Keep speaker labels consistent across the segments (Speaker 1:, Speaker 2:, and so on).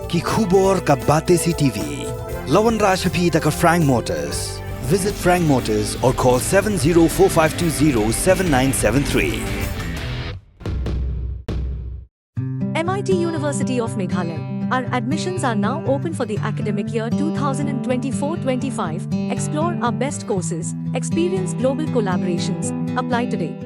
Speaker 1: ki khubor ka Bate CTV. Lawan Rashaphi taka Frank Motors. Visit Frank Motors or call 7045207973.
Speaker 2: MIT University of Meghalaya. Our admissions are now open for the academic year 2024-25. Explore our best courses. Experience global collaborations. Apply today.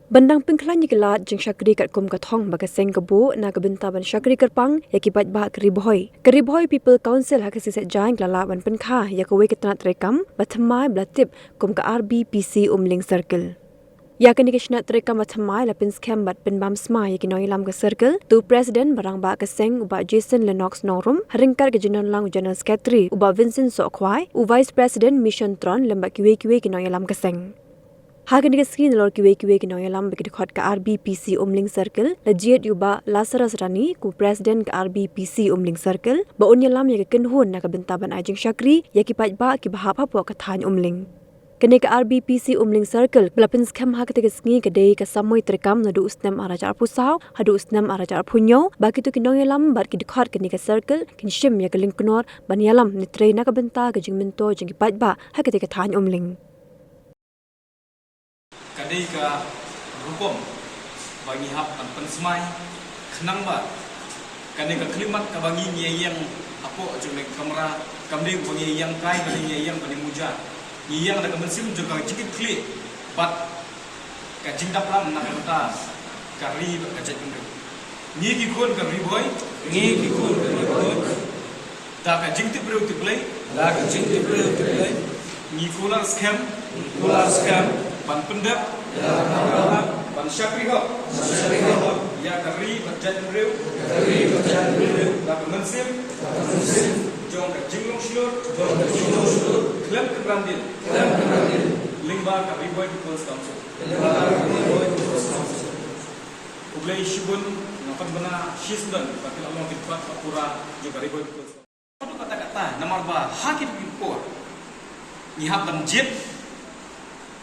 Speaker 3: Bandang pengklan yigelat jeng syakri kat kum kathong baga seng kebo na kebentaban syakri kerpang yakibat bah keribohoi. Keribohoi People Council hak siset jain kelala ban penkha yakwe ketanat rekam bathamai blatip kum ka RBPC Umling Circle. Yakni kesnat rekam bathamai lapin scam bat penbam sma yakinoi lam ka circle tu president barang ba ka seng uba Jason Lennox Norum haringkar ke jenon lang general secretary uba Vincent Sokwai u vice president Mission Tron lembak kiwe kinoi lam ka seng. Hagan ke skin lor kiwe kinoi lam bagi dekat ke RBPC Umling Circle lajiat yuba Lazarus Rani ku president ke RBPC Umling Circle ba unya lam ya ke kenhun na kebentaban ajeng syakri yakipat ba ki bahap hapo ka than Umling. Kene ke RBPC Umling Circle belapin skam hak ke skingi ke dei ke samoi terekam nadu usnam arajar pusau hadu usnam arajar punyo bagi tu kinoi lam bar ki dekat kene ke circle kinshim ya ke lingkunor ban yalam ni train na kebenta ke jing mento jing kipat ba hak ke than Umling.
Speaker 4: Kadai ka rupom bagi hap an pensmai khnang ba kadai ka klimat ka bagi nyeyang apo ajung kamera kamding bagi yang kai bagi nyeyang bagi muja nyeyang da kemensim juga jikit kli bat ka jingdap lam na kata kari ka jekung ni ki kon ka riboy da ka jingti breu ti play ni kular scam ban pendap ban syakri ho ya kari berjat breu da kemensim jong ka jinglong shur klem ke brandil lingba ka riboy People's Council ublay shibun napan bana shisdan pakil Allah kitpat apura juga riboy People's Council kata-kata namar ba hakit bipo nyihap ban jit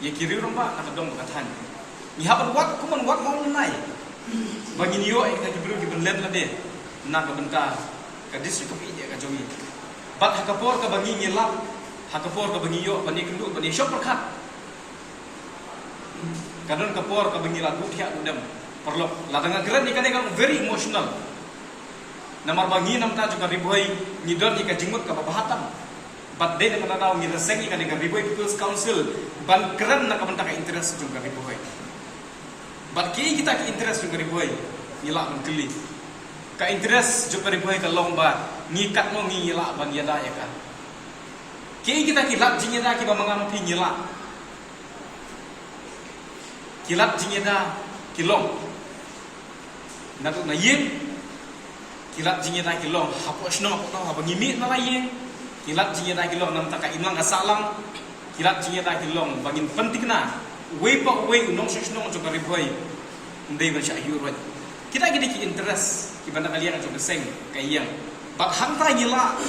Speaker 4: ya kiri rumba nak dong berkatan nyihapan wat kuman wat mau nai bagi niyo kita kibru ki benlet la de nak benta ka distrik kopi je ka jomi bat hakapor ka bagi nyelap hakapor ka bagi yo bani kendu bani shop perkat kadon kapor ka bagi lagu thia udam perlu la dengan geran ni kan very emotional namar bagi nam ta juga riboy nyidon ni ka jingmut ka bahatam but they never tahu ni reseng ikan dengan riboy People's Council ban keren nak bentang interest juga riboy but kini kita ke interest juga riboy nilak menkeli ka interest juga riboy ka lomba ngikat mo ngilak ban yada ya kan kini kita kilat jingeda ki ba mangampi nilak kilat jingeda kilong natu na yin kilat jingeda kilong hapo shno hapo tahu ba ngimi na la yin kilat jinge da kilong nam taka imlang asalang kilat jinge da kilong bangin pentikna way pa way unong shisnong jo kariboy ndai ba sha yurwa kita gidi ki interest ki banda kalian jo seng kayang bak hangta ngila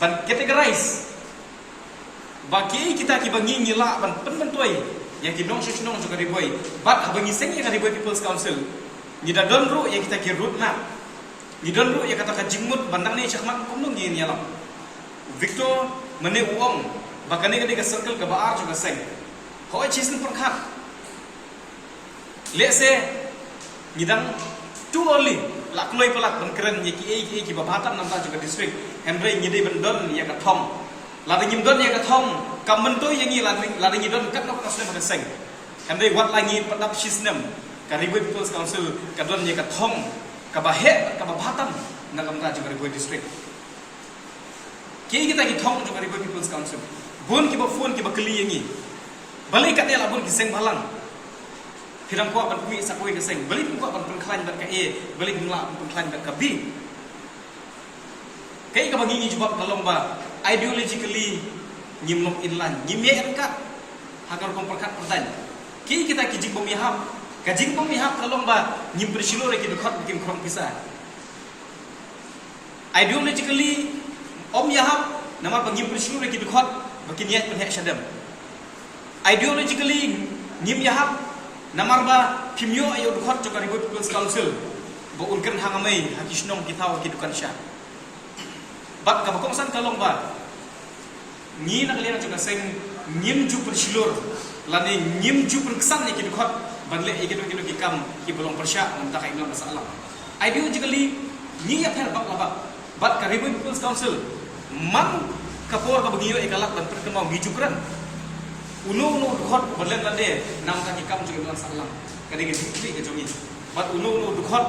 Speaker 4: ban categorize bagi kita ki bangi ngila ban penbentoy yang ki nong shisnong jo kariboy bak habangi seng ya kariboy People's Council ni da donru yang kita ki root map ni donru ya kata ka jingmut bandang ni chakmat kumnung ni yalam Victor mene uang bakane ke circle ke baar juga seng koi chisin perkhat let's say ngidang too early lakloi pelak benkeren yeki ki babatam namta juga district Henry ngide bendon ya ka thong la ngim don ya ka thong kamentoy yangi la ngidon kat nok asne pada seng Henry wat langi padap shisnem ka riboy People's Council ka don ya ka thong ka bahe ka babatam namta juga riboy district kini kita ki thong jo riboy People's Council bun ki ba phone ki ba kli yangi balai kat dia la bun ki seng balang firang ko ban kui sakoi ke seng balai ko ban penklan ban ka balai ngla penklan ban ka b kai ka bangi ni jubab kalong ba ideologically nyimlom inlan nyimye erkat hakar kom perkat pertan kini kita ki jing pemihap ka jing pemihap kalong ba nyim bersilo re ki dekat bikin krong pisah ideologically Om Yahab nama pengim bersuluh lagi dekat bagi niat penhek syadam ideologically Nim Yahab namarba Pimyo ayo dekat juga ribuy People's Council Baulkan hangamai hakisnong kitau kidukan sya. Bat ka bakongsan kalong ba. Ni nak liang juga seng nyim ju persilur. Lani nyim ju perkesan ni kidukot. Banle ikidu kikam ki belum persya mentaka ingnon masalah. Ideologically ni ya ter bak labak. Bat ka Ribuan People's Council man kapor ka begiyo ikalak dan perkemau ngijukran. Uno dukot berlen lade nam ta kikam juga ingnon masalah. Kadang dikli ke jongi. Bat uno dukot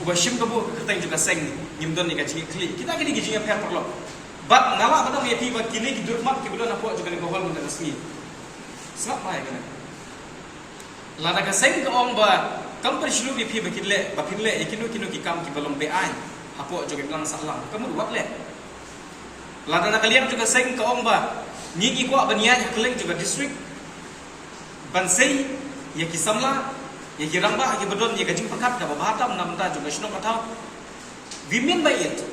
Speaker 4: ubashim kabu keteng juga seng nyimdon ni ka kli. Kita gini gijinya per perlo. Bat ngala badam ya ti bat kini ki durmat ki belon apa juga ni gowal mun resmi. Sebab mai kana. Lada ka seng ka ong ba kam persilu bi phi bakile bapinle ikinu ki kam ki belum be ai. Apo juga bilang salam. Kamu buat le. Lada nak kalian juga seng ka ong ba ni ki kwa bania ya keleng juga district Bansei ya ki samla ya ki ramba ki bedon ya gajing pekat ka bahatam namta juga sino katau. We mean by it.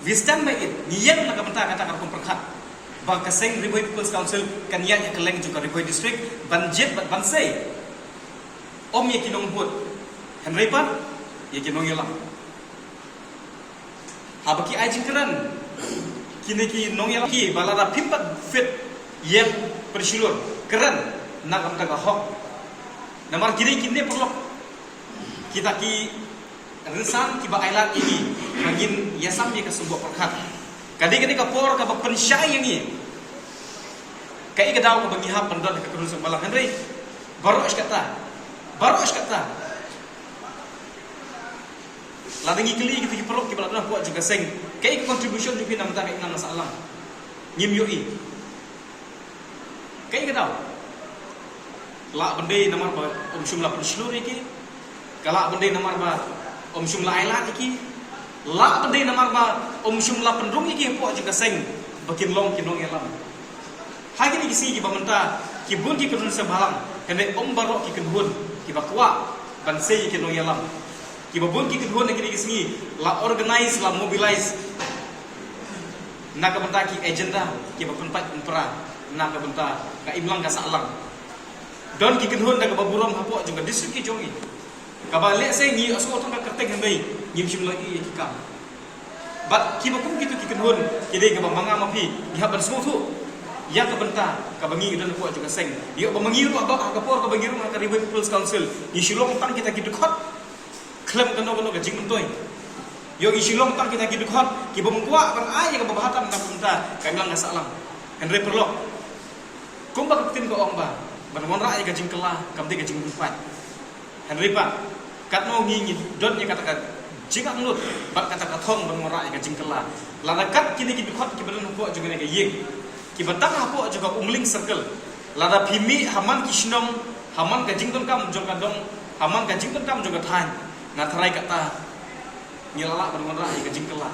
Speaker 4: We stand by it. Niyan na kamenta kata karpong perkat. Ba kaseng Ribuan People's Council kaniya ya keleng juga Ribuan district banjit bat Bansei. Om ya kinong bud. Henry Pan ya kinong yalang. Habaki ajing keran. Kini ki nong yalang ki balada pimpat fit yang persilur keran nak kamta ka hok. Namar kini perlu kita ki resan ki ba ailat ini mangin yasam ya kasumbo perkat. Kadi kapor ka ba pensyai yang ini. Kai ka daw ka bangihap pendon ka kurusang balang Henry. Baru kata. Ladangi keli kita perlu kita lakukan buat juga seng. Kai contribution juga nam ta kai nam masalah. Nyim yoi. Kai ka daw. La bende namar ba syumla pensilur iki. Kala bende namar ba syumla ailat iki. La bende namar ba syumla pendrung iki buat juga seng. Bakin long kinong yalam. Hagi ni kisi ki bamenta ki bun ki kedun sebalang. Kene barok ki kedun ki bakwa Bansei ki no yalam. Ki babun ki kedun ki kisi la organize la mobilize. Nak benta ki agenda ki bapenpat umpra. Nak benta ka imlang ka salang. Don ki kedun dak baburam hapo juga district ki jongi. Kabale sai ni aso otong ka kerteng hembai nyim shim lagi ki kam. Bat ki bakum gitu ki kedun ki de ka manga mapi di haban semua tu. Ya ka benta ka bangi dan puak juga seng. Dia bamangi ru abak ka por ka bangi ru ka Ribuan People's Council. Ni silong tang kita ki dekot. Klem kano ka jing mentoi. Yo ki silong tang kita ki dekot ki bamtua kan ai ka babahatam ka benta ka bilang ka salam. Henry perlo. Kumba ka tin ko ong ba. Banwan ra ai ka jing kelah kam te ka jing empat. Henry pa kat mau ngi don nya kata jingak mulut bak kata kathong banwan ra ai ka jing kelah. Lana kat kini ki dekot ki belan puak juga ne ka yeng. Kibatang hapo juga umling circle. Lada pimi haman kisnong haman gajing ton kam jong kadong haman gajing ton kam juga than. Ngatrai kata nyelala bermon rai gajing kela.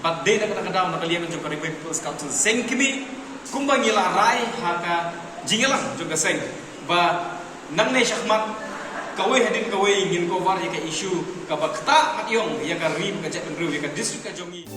Speaker 4: But day nak kadaw nak liang juga Ribuan People's Council seng kimi kumba nyela rai haka jingelang juga seng. Ba nang ne syahmat kawe hadin kawe ingin ko war ya ka issue ka bakta mat yong ya ka rim ka jat pendru ya ka district ka jongi.